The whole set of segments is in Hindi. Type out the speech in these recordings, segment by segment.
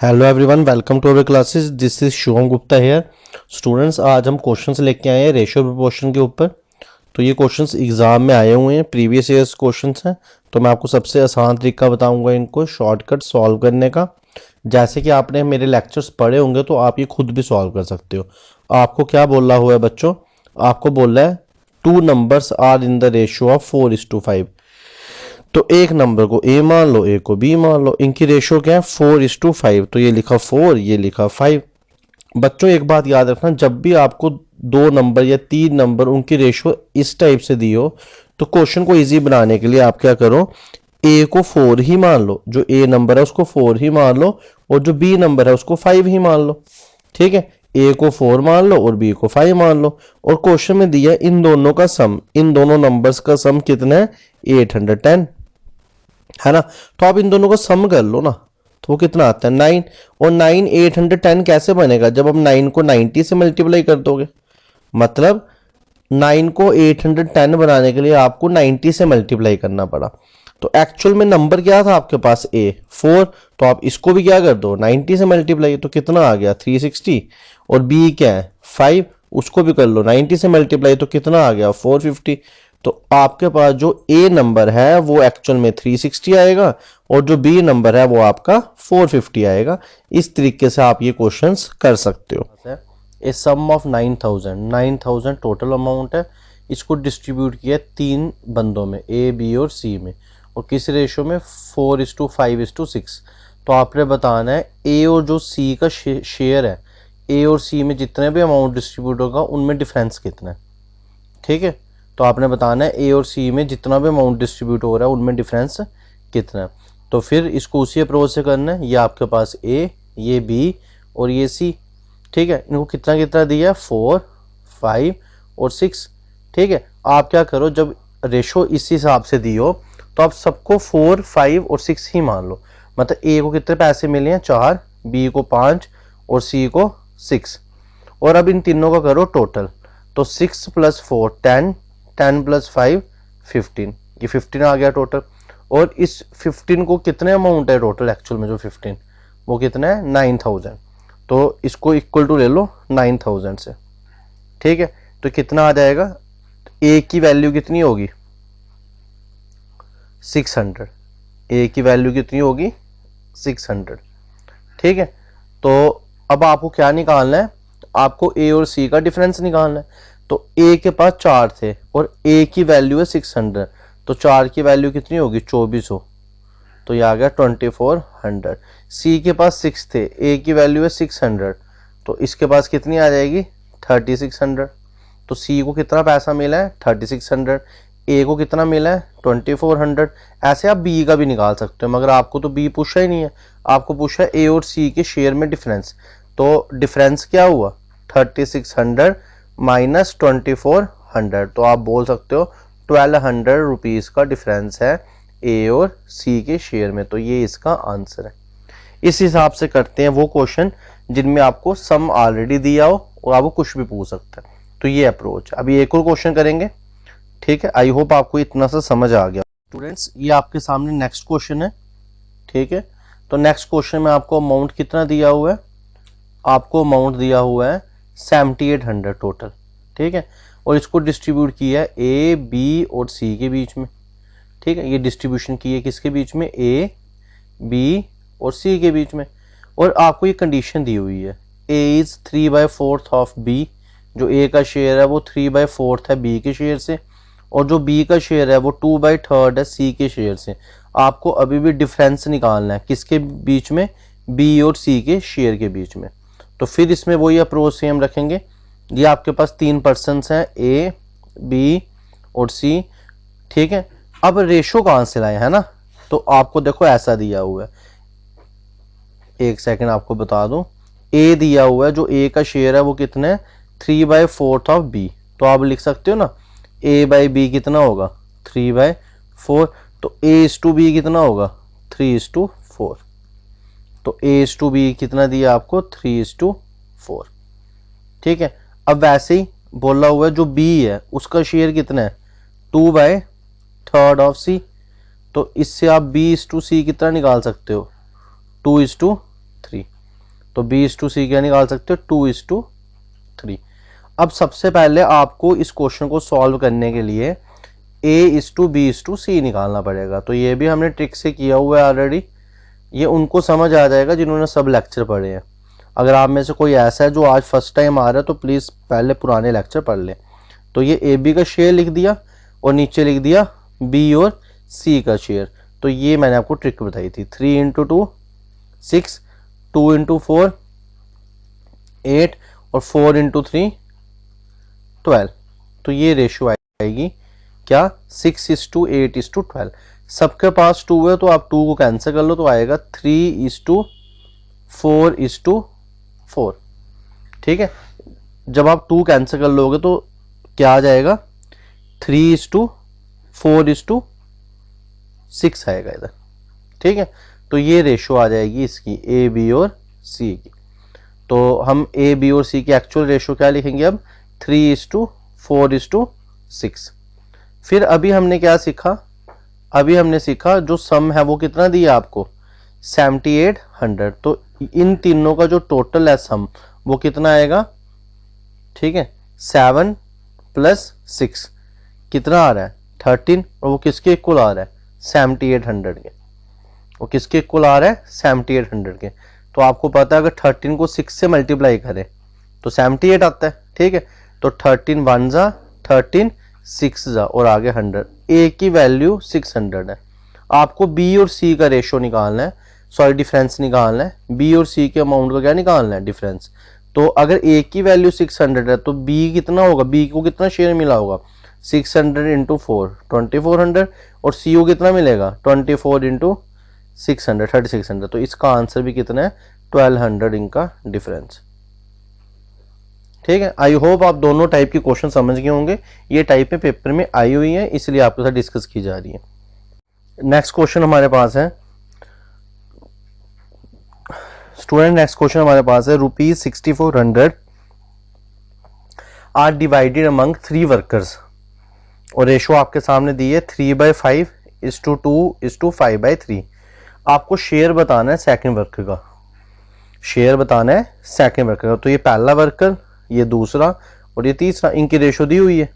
Hello everyone, welcome to our classes. This is Shubham Gupta here. Students, आज हम क्वेश्चंस लेके आए हैं रेशियो प्रोपोर्शन के ऊपर। तो ये क्वेश्चंस एग्जाम में आए हुए हैं, प्रीवियस ईयर्स क्वेश्चंस हैं। तो मैं आपको सबसे आसान तरीका बताऊंगा इनको शॉर्टकट सॉल्व करने का। जैसे कि आपने मेरे लेक्चर्स पढ़े होंगे तो आप ये खुद भी सॉल्व कर सकते हो। आपको क्या बोला हुआ है बच्चों? आपको बोला है two numbers are in the ratio of 4:5। तो एक नंबर को ए मान लो, ए को बी मान लो। इनकी रेशियो क्या है? 4:5। तो ये लिखा 4, ये लिखा 5। बच्चों एक बात याद रखना, जब भी आपको दो नंबर या तीन नंबर उनकी रेशियो इस टाइप से दी हो तो क्वेश्चन को इजी बनाने के लिए आप क्या करो, ए को 4 ही मान लो, जो ए नंबर है उसको 4 ही मान लो, और जो बी नंबर है उसको 5 ही मान लो। ठीक है, ए को 4 मान लो और बी को 5 मान लो। और क्वेश्चन में दिया इन दोनों का सम, इन दोनों नंबर्स का सम कितना है? 810 है ना। तो आप इन दोनों को सम कर लो ना, तो वो कितना आता है? 9। और 9 810 कैसे बनेगा? जब आप 9 को 90 से मल्टीप्लाई कर दोगे। मतलब 9 को 810 बनाने के लिए आपको 90 से मल्टीप्लाई करना पड़ा। तो एक्चुअल में नंबर क्या था आपके पास? ए 4। तो आप इसको भी क्या कर दो, 90 से मल्टीप्लाई। तो कितना आ गया? 360। और बी क्या है? 5। उसको भी कर लो 90 से मल्टीप्लाई। तो कितना आ गया? 450। तो आपके पास जो ए नंबर है वो एक्चुअल में 360 आएगा, और जो बी नंबर है वो आपका 450 आएगा। इस तरीके से आप ये क्वेश्चंस कर सकते हो। ए सम ऑफ 9000 टोटल अमाउंट है। इसको डिस्ट्रीब्यूट किया 3 बंदों में, ए बी और सी में, और किस रेशो में? 4:5:6। तो आपने बताना है ए और जो सी का शेयर है, ए और सी में जितने भी अमाउंट डिस्ट्रीब्यूट होगा उनमें डिफरेंस कितना है। ठीक है, तो आपने बताना है ए और सी में जितना भी अमाउंट डिस्ट्रीब्यूट हो रहा है उनमें डिफरेंस कितना है। तो फिर इसको उसी अप्रोच से करना है। ये आपके पास ए, ये बी और ये सी। ठीक है, इनको कितना कितना दिया है? 4, 5 और 6। ठीक है, आप क्या करो, जब रेशो इस हिसाब से दी हो तो आप सबको 4, 5 और 6 ही मान लो। मतलब ए को कितने पैसे मिले हैं? 4, बी को 5 और सी को 6। और अब इन तीनों का करो टोटल। तो 6 + 4 10, 10 + 5 15। ये 15 आ गया टोटल। और इस 15 को कितने अमाउंट है टोटल? एक्चुअल में जो 15 वो कितना है? 9000। तो इसको इक्वल टू ले लो 9000 से। ठीक है, तो कितना आ जाएगा? ए की वैल्यू कितनी होगी? 600। ए की वैल्यू कितनी होगी? 600। ठीक है, तो अब आपको क्या निकालना है? आपको ए और सी का डिफरेंस निकालना है। तो ए के पास 4 थे और ए की वैल्यू है 600। तो 4 की वैल्यू कितनी होगी? 2400। तो ये आ गया 2400। सी के पास 6 थे, ए की वैल्यू है 600। तो इसके पास कितनी आ जाएगी? 3600। तो सी को कितना पैसा मिला है? 3600। ए को कितना मिला है? 2400। ऐसे आप बी का भी निकाल सकते हो, मगर आपको तो बी पूछा ही नहीं है। आपको पूछा है ए और सी के शेयर में डिफरेंस। तो डिफरेंस क्या हुआ? 3600 माइनस 2400। तो आप बोल सकते हो 1200 रुपीज़ का डिफरेंस है ए और सी के शेयर में। तो ये इसका आंसर है। इस हिसाब से करते हैं वो क्वेश्चन जिनमें आपको सम ऑलरेडी दिया हो और आपको कुछ भी पूछ सकता है। तो ये अप्रोच। अभी एक और क्वेश्चन करेंगे। ठीक है, आई होप आपको इतना सा समझ आ गया। स्टूडेंट्स, ये आपके सामने नेक्स्ट क्वेश्चन है। ठीक है, तो नेक्स्ट क्वेश्चन में आपको अमाउंट कितना दिया हुआ है? आपको अमाउंट दिया हुआ है 7800 टोटल। ठीक है, और इसको डिस्ट्रीब्यूट किया है ए बी और सी के बीच में। ठीक है, ये डिस्ट्रीब्यूशन की है किसके बीच में? ए बी और सी के बीच में। और आपको ये कंडीशन दी हुई है ए इज 3/4 ऑफ बी। जो ए का शेयर है वो 3/4 है बी के शेयर से, और जो बी का शेयर है वो 2/3 है सी के शेयर से। आपको अभी भी डिफरेंस निकालना है किसके बीच में? बी और सी के शेयर के बीच में। तो फिर इसमें वही अप्रोच सेम रखेंगे। ये आपके पास 3 पर्सन्स हैं, ए बी और सी। ठीक है, अब रेशो कहाँ से लाए, है ना? तो आपको देखो ऐसा दिया हुआ है, एक सेकंड आपको बता दूं। ए दिया हुआ है, जो ए का शेयर है वो कितना है? 3/4 ऑफ बी। तो आप लिख सकते हो ना, ए बाई बी कितना होगा? 3/4। तो ए इज टू बी कितना होगा? 3:4। तो ए इज टू बी कितना दिया आपको? 3:4। ठीक है, अब वैसे ही बोला हुआ है जो बी है उसका शेयर कितना है? 2/3 ऑफ सी। तो इससे आप बी इज टू सी कितना निकाल सकते हो? 2:3। तो B/C क्या निकाल सकते हो 2:3। अब सबसे पहले आपको इस क्वेश्चन को सॉल्व करने के लिए A/B/C निकालना पड़ेगा। तो ये भी हमने ट्रिक से किया हुआ है ऑलरेडी, ये उनको समझ आ जाएगा जिन्होंने सब लेक्चर पढ़े हैं। अगर आप में से कोई ऐसा है जो आज फर्स्ट टाइम आ रहा है तो प्लीज़ पहले पुराने लेक्चर पढ़ लें। तो ये AB का शेयर लिख दिया और नीचे लिख दिया B और C का शेयर। तो ये मैंने आपको ट्रिक बताई थी, 3 × 2 6, 2 × 4 8 और 4 × 3 12। तो ये रेशियो आएगी क्या 6:8:12। सबके पास 2 है तो आप 2 को कैंसिल कर लो तो आएगा 3:4:4। ठीक है, जब आप 2 कैंसिल कर लोगे तो क्या आ जाएगा 3:4:6 आएगा इधर। ठीक है, तो ये रेशो आ जाएगी इसकी AB और C की। तो हम AB और C की एक्चुअल रेशो क्या लिखेंगे अब 3:4:6। फिर अभी हमने क्या सीखा, अभी हमने सीखा जो सम है वो कितना दिया आपको 7800। तो इन तीनों का जो टोटल है सम वो कितना आएगा, ठीक है 7 + 6 कितना आ रहा है 13, और वो किसके इक्वल आ रहा है 7800 के। वो किसके इक्वल आ रहा है 7800 के। तो आपको पता है अगर 13 को 6 से मल्टीप्लाई करें तो 78 आता है। ठीक है, तो 13 1 जा 13 6 जा और आगे 100। A की वैल्यू 600 है। आपको B और C का रेशो निकालना है, सॉरी डिफरेंस निकालना है। B और C के अमाउंट का क्या निकालना है डिफरेंस। तो अगर A की वैल्यू 600 है तो B कितना होगा, B को कितना शेयर मिला होगा 600 × 4 2400 और C को कितना मिलेगा 24 × 600 3600। तो इसका आंसर भी कितना है 1200 इनका डिफरेंस। ठीक है, आई होप आप दोनों टाइप के क्वेश्चन समझ गए होंगे। ये टाइप में पेपर में आई हुई है इसलिए आपके साथ डिस्कस की जा रही है। नेक्स्ट क्वेश्चन हमारे पास है स्टूडेंट, नेक्स्ट क्वेश्चन हमारे पास है ₹6400 आर डिवाइडेड अमंग 3 वर्कर्स और रेशो आपके सामने दी है 3/5:2:5/3। आपको शेयर बताना है सेकंड वर्कर का, शेयर बताना है सेकंड वर्कर का। तो ये पहला वर्कर, ये दूसरा और ये तीसरा, इनकी रेशो दी हुई है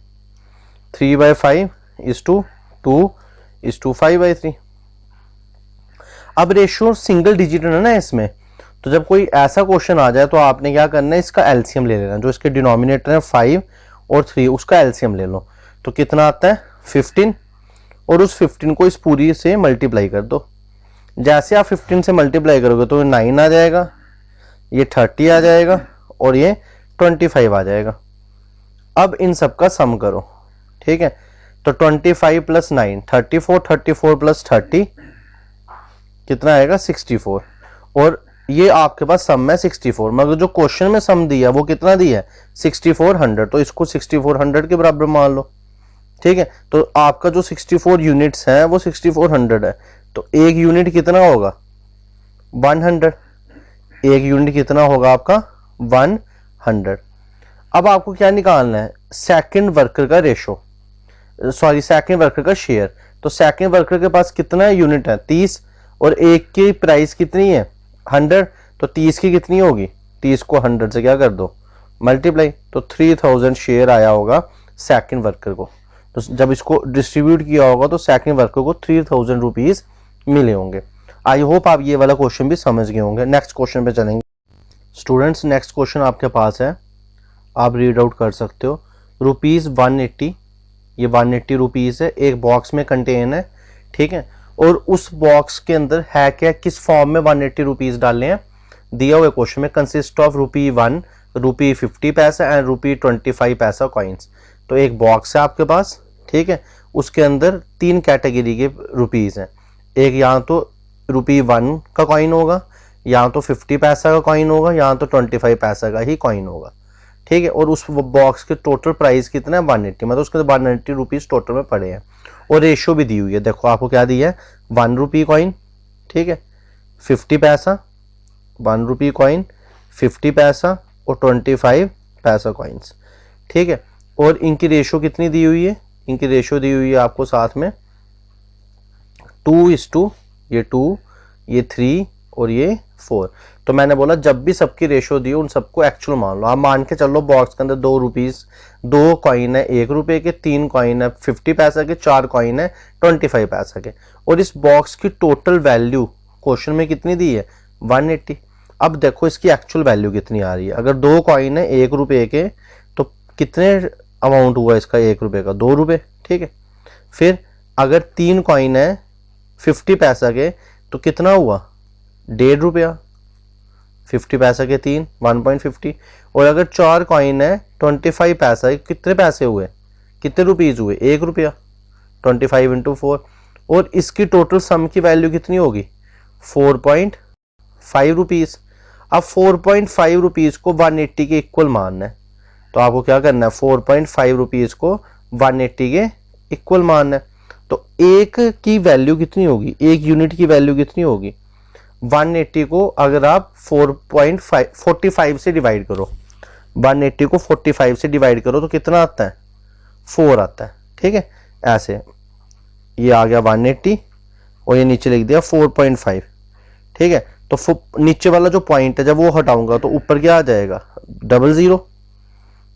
3/5:2:5/3। अब रेशो सिंगल डिजिट है ना इसमें, तो जब कोई ऐसा क्वेश्चन आ जाए तो आपने क्या करना है इसका एलसीएम ले लेना। जो इसके डिनोमिनेटर है 5 और 3 उसका एलसीएम ले लो। तो कितना आता है 15 और उस 15 को इस पूरी से मल्टीप्लाई कर दो। जैसे आप 15 से मल्टीप्लाई करोगे तो 9 आ जाएगा, ये 30 आ जाएगा और ये 25 आ जाएगा। अब इन सब का सम करो। ठीक है, तो 25 + 9 34, 34 + 30 कितना आएगा 64। और ये आपके पास सम है 64, मगर जो क्वेश्चन में सम दिया वो कितना दिया है 6400। तो इसको 6400 के बराबर मान लो। ठीक है, तो आपका जो 64 यूनिट्स है वो 6400 है। तो एक यूनिट कितना होगा 100। एक यूनिट कितना होगा आपका 100। अब आपको क्या निकालना है सेकंड वर्कर का रेशो, सॉरी सेकंड वर्कर का शेयर। तो सेकंड वर्कर के पास कितना यूनिट है 30 और एक की प्राइस कितनी है 100। तो 30 की कितनी होगी, 30 को 100 से क्या कर दो मल्टीप्लाई। तो 3000 शेयर आया होगा सेकंड वर्कर को। तो जब इसको डिस्ट्रीब्यूट किया होगा तो सेकंड वर्कर को 3000 रुपीज मिले होंगे। आई होप आप ये वाला क्वेश्चन भी समझ गए होंगे। नेक्स्ट क्वेश्चन पे चलेंगे स्टूडेंट्स। नेक्स्ट क्वेश्चन आपके पास है, आप रीड आउट कर सकते हो। ₹180, ये 180 रुपीज़ है, एक बॉक्स में कंटेन है। ठीक है, और उस बॉक्स के अंदर है क्या, किस फॉर्म में 180 रुपीज़ डाले हैं दिया हुआ क्वेश्चन में। Consist of ₹1, ₹50 and ₹25 coins. तो एक बॉक्स है आपके पास, ठीक है, उसके अंदर 3 कैटेगरी के रुपीज़ हैं। एक यहाँ तो ₹1 का कॉइन होगा, यहाँ तो 50 पैसा का कॉइन होगा, यहाँ तो 25 पैसा का ही कॉइन होगा। ठीक है, और उस बॉक्स के टोटल प्राइस कितना है 180, मतलब उसके 180 रुपीज़ टोटल में पड़े हैं। और रेशो भी दी हुई है, देखो आपको क्या दिया है 1 रुपी कॉइन, ठीक है 50 पैसा, 1 रुपी कॉइन 50 पैसा और 25 पैसा कॉइन्स। ठीक है, और इनकी रेशो कितनी दी हुई है, इनकी रेशो दी हुई है आपको साथ में 2:2, ये 2, ये 3 और ये 4। तो मैंने बोला जब भी सबकी रेशो दी उन सबको एक्चुअल मान लो। आप मान के चलो बॉक्स के अंदर 2 रुपीस, 2 कॉइन है 1 रुपए के, 3 कॉइन है 50 पैसा के, 4 कॉइन है 25 पैसा के, और इस बॉक्स की टोटल वैल्यू क्वेश्चन में कितनी दी है 180। अब देखो इसकी एक्चुअल वैल्यू कितनी आ रही है। अगर 2 कॉइन है 1 रुपए के तो कितने अमाउंट हुआ इसका 1 रुपए का 2 रुपए, ठीक है। फिर अगर 3 कॉइन है 50 पैसा के तो कितना हुआ 1.5 रुपया, 50 पैसा के 3 1.50। और अगर 4 कॉइन है 25 पैसा के कितने पैसे हुए, कितने रुपीज हुए 1 रुपया, 25 इंटू 4। और इसकी टोटल सम की वैल्यू कितनी होगी 4.5 रुपीज। अब 4.5 रुपीज को 180 के इक्वल मानना है, तो आपको क्या करना है 4.5 रुपीज को 180 के इक्वल मानना है। तो एक की वैल्यू कितनी होगी, एक यूनिट की वैल्यू कितनी होगी 180 को अगर आप 45 से डिवाइड करो, 180 को 45 से डिवाइड करो तो कितना आता है 4 आता है, ठीक है। ऐसे ये आ गया 180 और ये नीचे लिख दिया 4.5, ठीक है। तो नीचे वाला जो पॉइंट है जब वो हटाऊंगा तो ऊपर क्या आ जाएगा 00।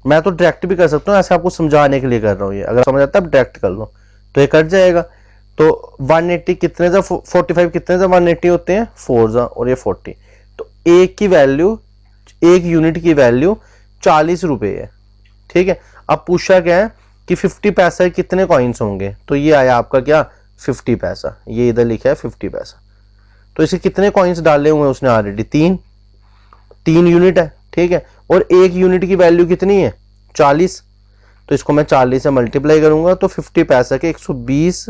मैं तो डायरेक्ट भी कर सकता हूँ, ऐसे आपको समझाने के लिए कर रहा हूँ। ये अगर समझ आता है डायरेक्ट कर लो तो ये कट जाएगा। तो 180 कितने जा 45 कितने जा 180 होते हैं 4 जा, और ये 40। तो एक की वैल्यू, एक यूनिट की वैल्यू 40 रुपए है, ठीक है। अब पूछा क्या है कि 50 पैसा कितने कॉइन्स होंगे, तो ये आया आपका क्या 50 पैसा, ये इधर लिखा है 50 पैसा। तो इसे कितने कॉइन्स डाले हुए हैं उसने ऑलरेडी 3 यूनिट है, ठीक है। और एक यूनिट की वैल्यू कितनी है 40, तो इसको मैं 40 से मल्टीप्लाई करूंगा तो 50 पैसा के 120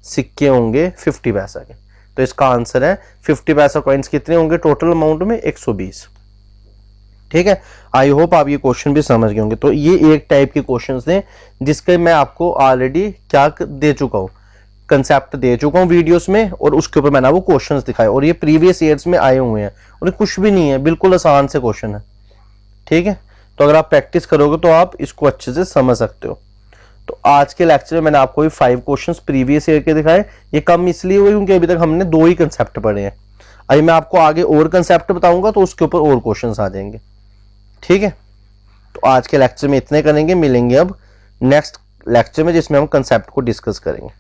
सिक्के होंगे 50 पैसा के। तो इसका आंसर है 50 पैसा कॉइन्स कितने होंगे टोटल अमाउंट में 120, ठीक है। आई होप आप ये क्वेश्चन भी समझ गए होंगे। तो ये एक टाइप के क्वेश्चंस थे जिसके मैं आपको ऑलरेडी क्या दे चुका हूँ, कंसेप्ट दे चुका हूँ वीडियोस में, और उसके ऊपर मैंने वो क्वेश्चंस दिखाए और ये प्रीवियस ईयर्स में आए हुए हैं और कुछ भी नहीं है, बिल्कुल आसान से क्वेश्चन है, ठीक है। तो अगर आप प्रैक्टिस करोगे तो आप इसको अच्छे से समझ सकते हो। तो आज के लेक्चर में मैंने आपको 5 क्वेश्चंस प्रीवियस ईयर के दिखाए। ये कम इसलिए हुए क्योंकि अभी तक हमने 2 ही कंसेप्ट पढ़े हैं। अभी मैं आपको आगे और कंसेप्ट बताऊंगा तो उसके ऊपर और क्वेश्चंस आ जाएंगे, ठीक है। तो आज के लेक्चर में इतने करेंगे, मिलेंगे अब नेक्स्ट लेक्चर में जिसमें हम कंसेप्ट को डिस्कस करेंगे।